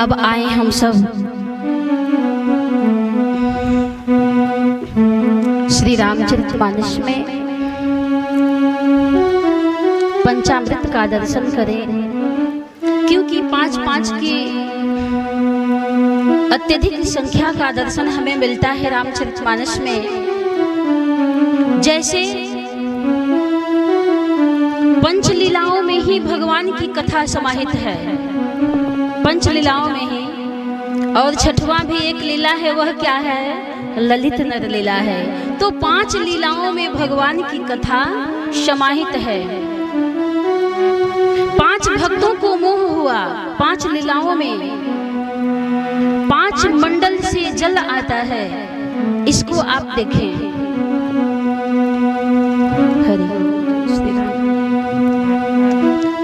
अब आए हम सब श्री रामचरितमानस में पंचामृत का दर्शन करें, क्योंकि 5-5 की अत्यधिक संख्या का दर्शन हमें मिलता है रामचरितमानस में। जैसे पंचलीलाओं में ही भगवान की कथा समाहित है, पंचलीलाओं में ही। और छठवां भी एक लीला है, वह क्या है? ललित नर लीला है। तो 5 लीलाओं में भगवान की कथा समाहित है। 5 भक्तों को मोह हुआ 5 लीलाओं में। 5 मंडल से जल आता है, इसको आप देखें।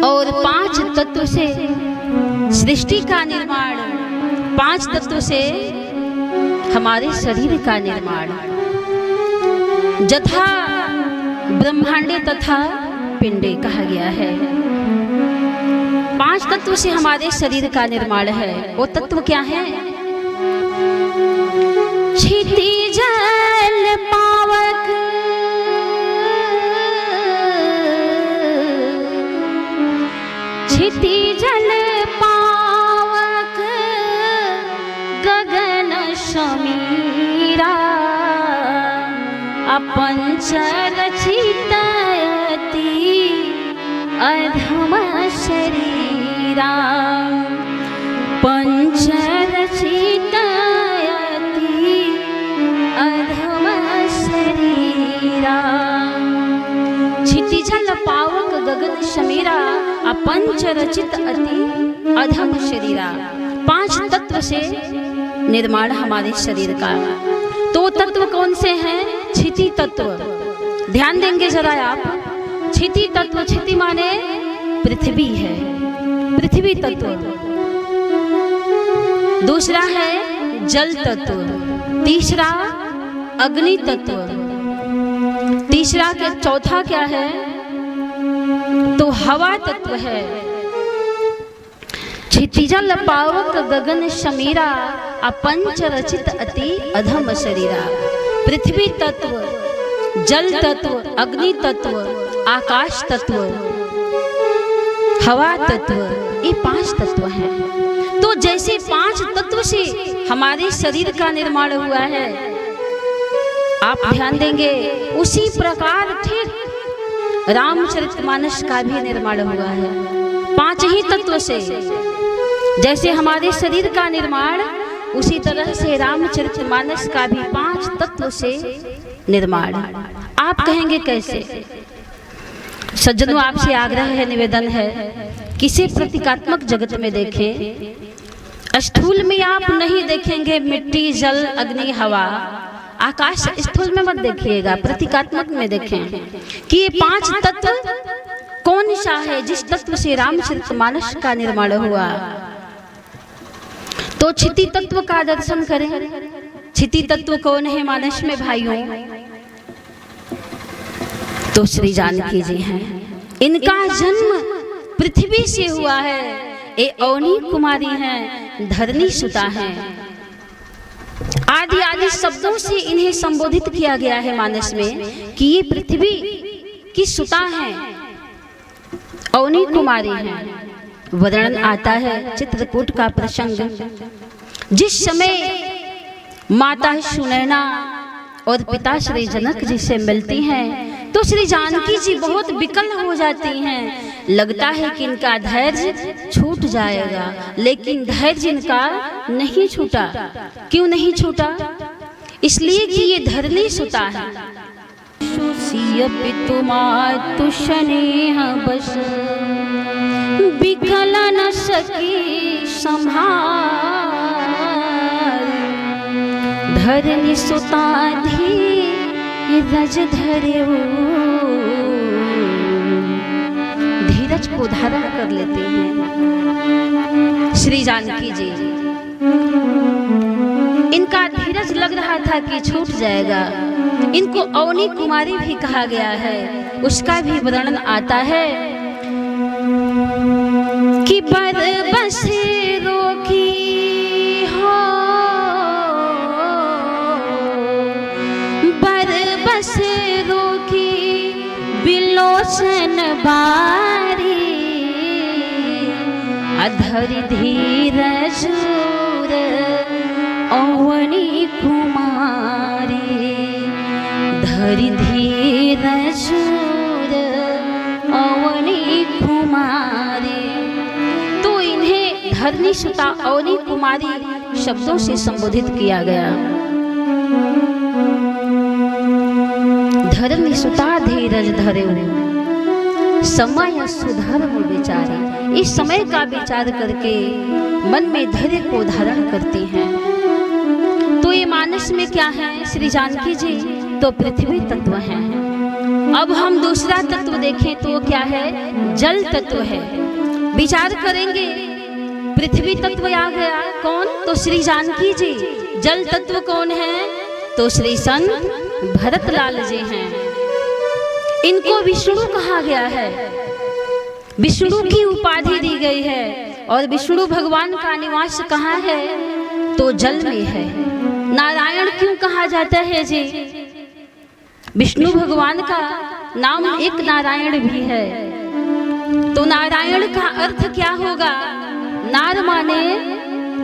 और 5 तत्व से सृष्टि का निर्माण, 5 तत्व से हमारे शरीर का निर्माण। जथा ब्रह्मांडे तथा पिंडे कहा गया है। 5 तत्व से हमारे शरीर का निर्माण है। वो तत्व क्या है? क्षिति जल पावक, क्षिति जल पावक गगन समीरा, अपंच रचितयति अधम शरीरा, पंच रचितयति अधम शरीरा। क्षितिजल पावक गगन समीरा, अपंच रचित अति अधम शरीरा। 5 तत्व से निर्माण हमारे शरीर का। तो तत्व कौन से हैं? क्षिति तत्व। ध्यान देंगे जरा आप। क्षिति तत्व, क्षिति माने पृथ्वी है, पृथ्वी तत्व। दूसरा है जल तत्व, तीसरा अग्नि तत्व, तीसरा के चौथा क्या है? तो हवा तत्व है। क्षितिजल पावक गगन समीरा, अपंच रचित अति अधम शरीरा। पृथ्वी तत्व, जल तत्व, अग्नि तत्व, आकाश तत्व, हवा तत्व, ये 5 तत्व हैं। तो जैसे 5 तत्व से हमारे शरीर का निर्माण हुआ है, आप ध्यान देंगे, उसी प्रकार ठीक रामचरितमानस का भी निर्माण हुआ है 5 ही तत्व से। जैसे हमारे शरीर का निर्माण, उसी तरह से रामचरितमानस का भी 5 तत्व से निर्माण। आप कहेंगे कैसे? सज्जनों, आपसे आग्रह है, निवेदन है, किसी प्रतीकात्मक जगत में देखें। स्थूल में आप नहीं देखेंगे मिट्टी, जल, अग्नि, हवा, आकाश। स्थूल में मत देखिएगा, प्रतीकात्मक में देखें कि ये 5 तत्व कौन सा है जिस तत्व से रामचरितमानस का निर्माण हुआ। तो क्षिति तत्व का दर्शन करें। क्षिति तत्व कौन है मानस में भाइयों? तो श्री जानकी जी हैं। इनका जन्म पृथ्वी से हुआ है। ये अवनी कुमारी हैं, धरनी सुता हैं। आदि आदि शब्दों से इन्हें संबोधित किया गया है मानस में कि ये पृथ्वी की सुता हैं, अवनी कुमारी हैं। वर्णन आता है चित्रकूट का प्रसंग। जिस समय माता सुनैना और पिता श्री जनक जी से मिलती हैं, तो श्री जानकी जी बहुत विकल हो जाती हैं। लगता है कि इनका धैर्य छूट जाएगा, लेकिन धैर्य इनका नहीं छूटा। क्यों नहीं छूटा? इसलिए कि ये धरनी सुता है। पितु मातु स्नेह बस, विकल न सकी संभार, धरनी सुता धीरज धरे। धीरज को धारण कर लेते हैं श्री जानकी जी। इनका धीरज लग रहा था कि छूट जाएगा। इनको अवनी कुमारी भी कहा गया है, उसका भी वर्णन आता है कि पर बस रोकी पोषण बारी धरि धीरज अवनी कुमारी धरि धीरज अवनी कुमारी। तो इन्हें धरनी सुता अवनी कुमारी शब्दों से संबोधित किया गया। धरनी सुता धीरज धरे समय सुधर्म विचारे। इस समय का विचार करके मन में धैर्य को धारण करती हैं। तो ये मानस में क्या है श्री जानकी जी? तो पृथ्वी तत्व है। अब हम दूसरा तत्व देखें तो क्या है? जल तत्व है। विचार करेंगे पृथ्वी तत्व आ गया, कौन? तो श्री जानकी जी। जल तत्व कौन है? तो श्री संत भरतलाल जी हैं। इनको विष्णु कहा गया है, विष्णु की उपाधि दी गई है। और विष्णु भगवान का निवास कहाँ है? तो जल में है। नारायण क्यों कहा जाता है जी? विष्णु भगवान का नाम एक नारायण भी है। तो नारायण का अर्थ क्या होगा? नार माने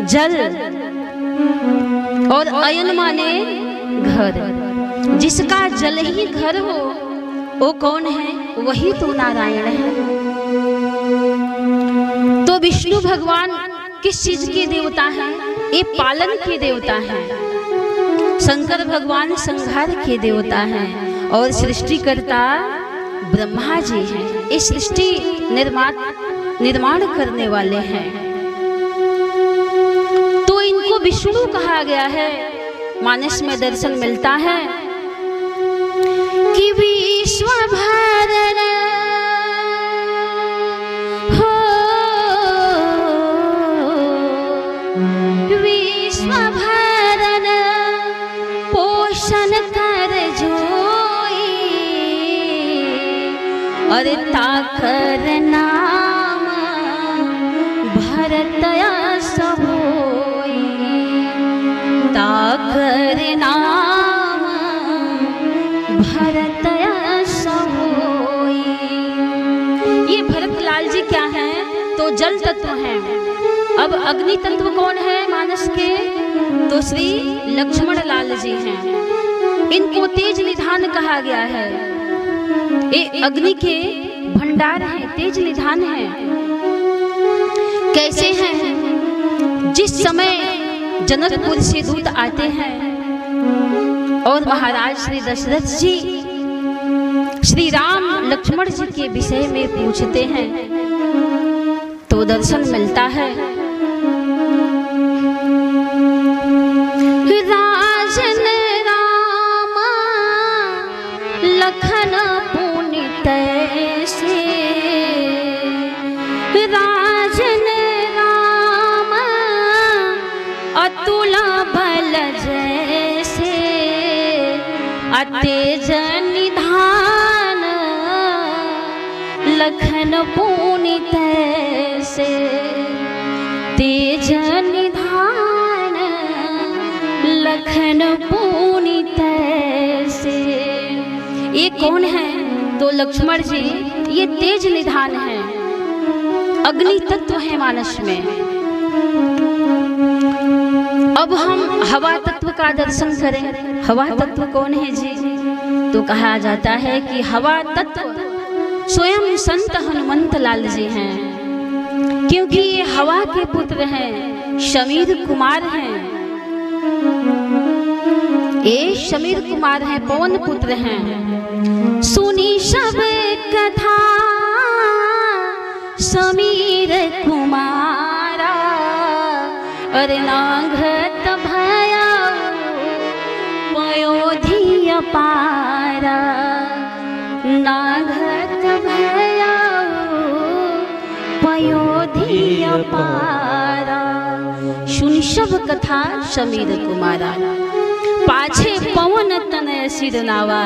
जल और अयन माने घर। जिसका जल ही घर हो वो कौन है? वही तो नारायण है। तो विष्णु भगवान किस चीज के देवता हैं? ये पालन के देवता हैं। शंकर भगवान संहार के देवता हैं और सृष्टिकर्ता ब्रह्मा जी हैं। इस सृष्टि निर्माण करने वाले हैं। तो इनको विष्णु कहा गया है। मानस में दर्शन मिलता है कि विश्व भरण हो, विश्व भरण पोषण कर जोई और ताकर नाम भरत यश होई। ताकर नाम भरत यश होई। ये भरतलाल जी क्या हैं? तो जल तत्व हैं। अब अग्नि तत्व कौन है मानस के? तो श्री लक्ष्मण लाल जी हैं। इनको तेज निधान कहा गया है। ये अग्नि के भंडार हैं, तेज निधान हैं। कैसे हैं? जिस समय जनकपुर से दूत आते हैं और महाराज श्री दशरथ जी श्री राम लक्ष्मण जी के विषय में पूछते हैं तो दर्शन मिलता है। राजन राम लखन पुनित से, राजन राम अतुल बल जैसे, अतेज निधान लखन पुनित से। तेज निधान लखन पुनित से। ये कौन है? तो लक्ष्मण जी। ये तेज निधान है, अग्नि तत्व है मानस में। अब हम हवा तत्व का दर्शन करें। हवा तत्व कौन है जी? तो कहा जाता है कि हवा तत्व स्वयं संत हनुमंत लाल जी हैं, क्योंकि ये हवा के पुत्र हैं, शमीर कुमार हैं। ये शमीर कुमार हैं, पवन पुत्र हैं। सुनी सब कथा समीर कुमारा, अरे नांगत भया पयोधी अपारा। नांगत भया पयोधी अपारा। सुन सब कथा समीर कुमारा, पाछे पवन तनय सिर नावा,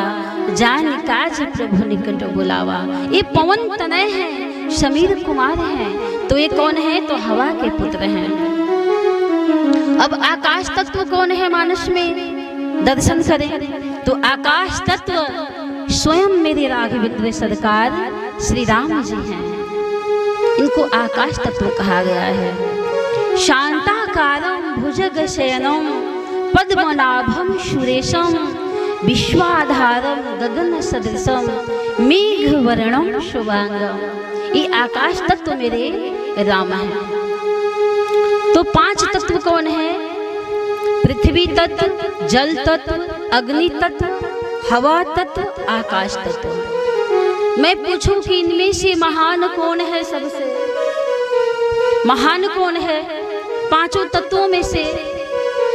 जान काज प्रभु निकट बुलावा। ये पवन तनय है, समीर कुमार है। तो ये कौन है? तो हवा के पुत्र हैं। अब आकाश तत्व कौन है मानस में? दर्शन करें तो आकाश तत्व स्वयं मेरे राघवेंद्र सरकार श्री राम जी हैं। इनको आकाश तत्व कहा गया है। शांताकारं भुजगशयनं पद्मनाभं सुरेशं विश्वाधारं गगन सदृशं मेघवर्णं शुभांगं। ये आकाश तत्व मेरे राम हैं। तो 5 तत्व कौन है? पृथ्वी तत्व, जल तत्व, अग्नि तत्व, हवा तत्व, आकाश तत्व। मैं पूछूं कि इनमें से महान कौन है? सबसे महान कौन है? 5 तत्वों में से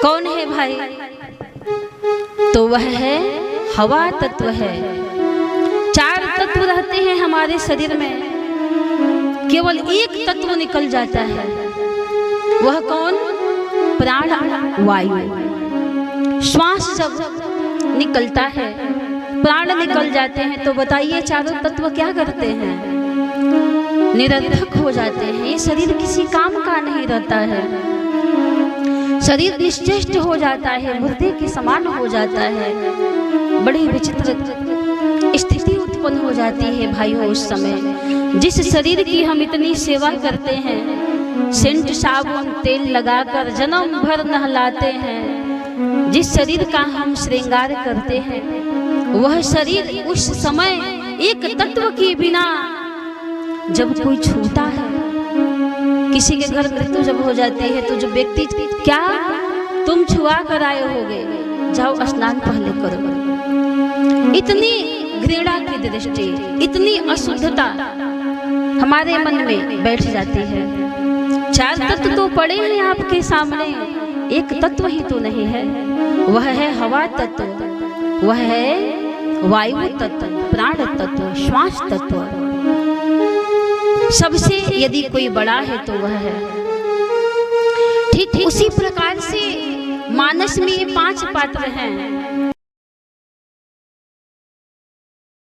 कौन है भाई? तो वह है हवा तत्व है। 4 तत्व रहते हैं हमारे शरीर में, केवल एक तत्व निकल जाता है। वह कौन? प्राण वायु। श्वास जब निकलता है, प्राण निकल जाते हैं, तो बताइए चारों तत्व क्या करते हैं? निरर्थक हो जाते हैं। ये शरीर किसी काम का नहीं रहता है। शरीर निश्चेष्ट हो जाता है, मुर्दे के समान हो जाता है। बड़ी विचित्र स्थिति उत्पन्न हो जाती है भाइयों उस समय। जिस शरीर की हम इतनी सेवा करते हैं, सेंट साबुन तेल लगाकर जन्म भर नहलाते हैं, जिस शरीर का हम श्रृंगार करते हैं, वह शरीर उस समय एक तत्व के बिना जब कोई छूता है, किसी के घर मृत्यु जब हो जाती है, तो जो व्यक्ति क्या तुम छुआ कर आए होगे, जाओ स्नान पहले करो। इतनी घृणा की दृष्टि, इतनी अशुद्धता हमारे मन में बैठ जाती है। 4 तत्व तो पड़े हैं आपके सामने, एक तत्व ही तो नहीं है। वह है हवा तत्व, वह है वायु तत्व, प्राण तत्व, श्वास तत्व। सबसे यदि कोई बड़ा है तो वह है। ठीक उसी प्रकार से मानस में ये 5 पात्र हैं।